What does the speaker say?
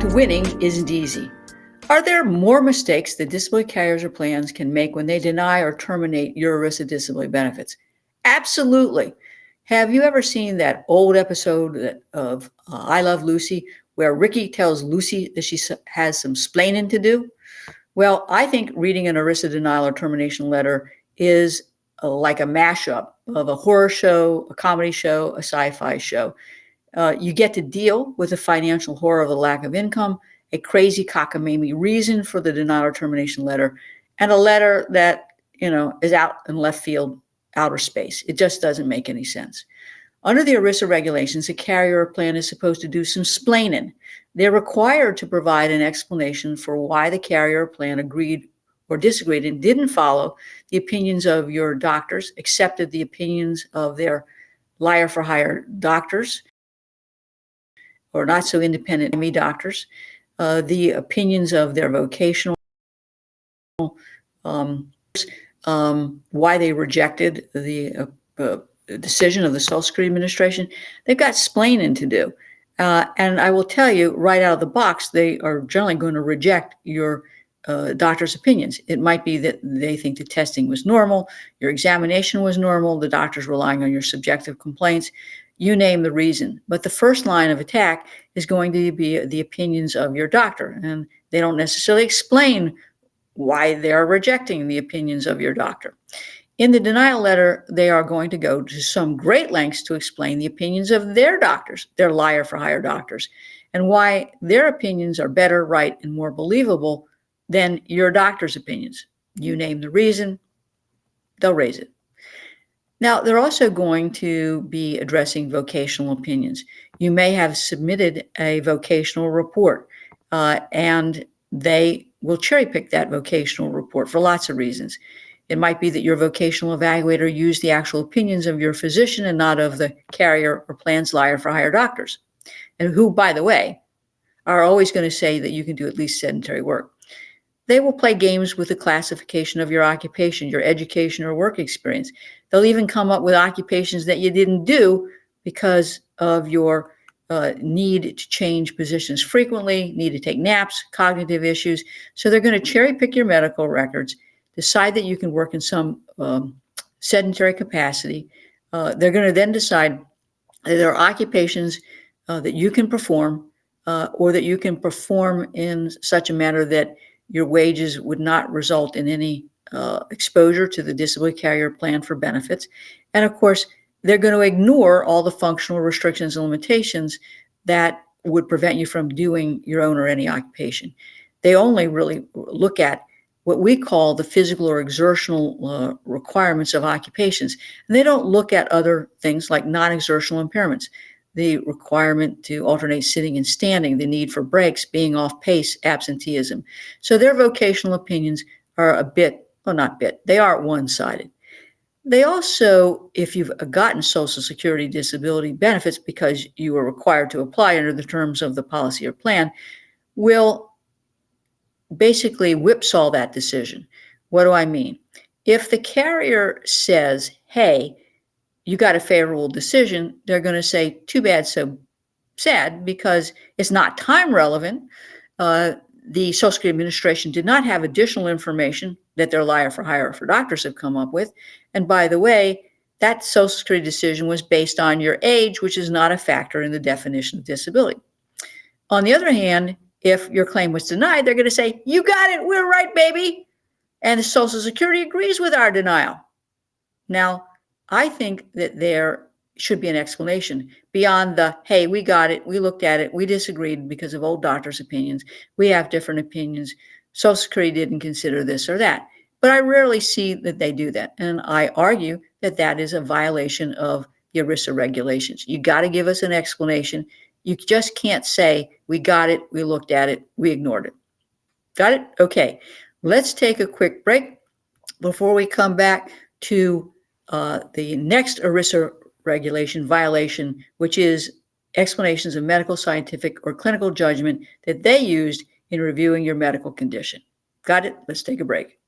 to winning isn't easy. Are there more mistakes that disability carriers or plans can make when they deny or terminate your ERISA disability benefits? Absolutely. Have you ever seen that old episode of I Love Lucy where Ricky tells Lucy that she has some splaining to do? Well, I think reading an ERISA denial or termination letter is like a mashup of a horror show, a comedy show, a sci-fi show. You get to deal with the financial horror of the lack of income, a crazy cockamamie reason for the denial or termination letter, and a letter that, is out in left field, outer space. It just doesn't make any sense. Under the ERISA regulations, a carrier or plan is supposed to do some splaining. They're required to provide an explanation for why the carrier or plan agreed or disagreed and didn't follow the opinions of your doctors, accepted the opinions of their liar for hire doctors, or not so independent ME doctors, the opinions of their vocational, why they rejected the decision of the Social Security Administration. They've got splaining to do. And I will tell you right out of the box, they are generally going to reject your doctor's opinions. It might be that they think the testing was normal, your examination was normal, the doctor's relying on your subjective complaints. You name the reason. But the first line of attack is going to be the opinions of your doctor. And they don't necessarily explain why they're rejecting the opinions of your doctor. In the denial letter, they are going to go to some great lengths to explain the opinions of their doctors, their liar for hire doctors, and why their opinions are better, right, and more believable than your doctor's opinions. You name the reason, they'll raise it. Now, they're also going to be addressing vocational opinions. You may have submitted a vocational report, and they will cherry pick that vocational report for lots of reasons. It might be that your vocational evaluator used the actual opinions of your physician and not of the carrier or plan's liar for hire doctors, and who, by the way, are always going to say that you can do at least sedentary work. They will play games with the classification of your occupation, your education or work experience. They'll even come up with occupations that you didn't do because of your need to change positions frequently, need to take naps, cognitive issues. So they're going to cherry pick your medical records, decide that you can work in some sedentary capacity. They're going to then decide that there are occupations that you can perform or that you can perform in such a manner that your wages would not result in any exposure to the disability carrier plan for benefits. And of course, they're going to ignore all the functional restrictions and limitations that would prevent you from doing your own or any occupation. They only really look at what we call the physical or exertional requirements of occupations. And they don't look at other things like non-exertional impairments, the requirement to alternate sitting and standing, the need for breaks, being off pace, absenteeism. So their vocational opinions are they are one-sided. They also, if you've gotten Social Security disability benefits because you were required to apply under the terms of the policy or plan, will basically whipsaw that decision. What do I mean? If the carrier says, hey, you got a favorable decision, they're going to say, too bad, so sad, because it's not time relevant. The Social Security Administration did not have additional information that their liar for hire for doctors have come up with. And by the way, that Social Security decision was based on your age, which is not a factor in the definition of disability. On the other hand, if your claim was denied, they're going to say, you got it, we're right, baby. And the Social Security agrees with our denial. Now, I think that there should be an explanation beyond the, hey, we got it, we looked at it, we disagreed because of old doctors' opinions, we have different opinions, Social Security didn't consider this or that. But I rarely see that they do that. And I argue that that is a violation of the ERISA regulations. You got to give us an explanation. You just can't say, we got it, we looked at it, we ignored it. Got it? Okay. Let's take a quick break before we come back to the next ERISA regulation violation, which is explanations of medical, scientific, or clinical judgment that they used in reviewing your medical condition. Got it? Let's take a break.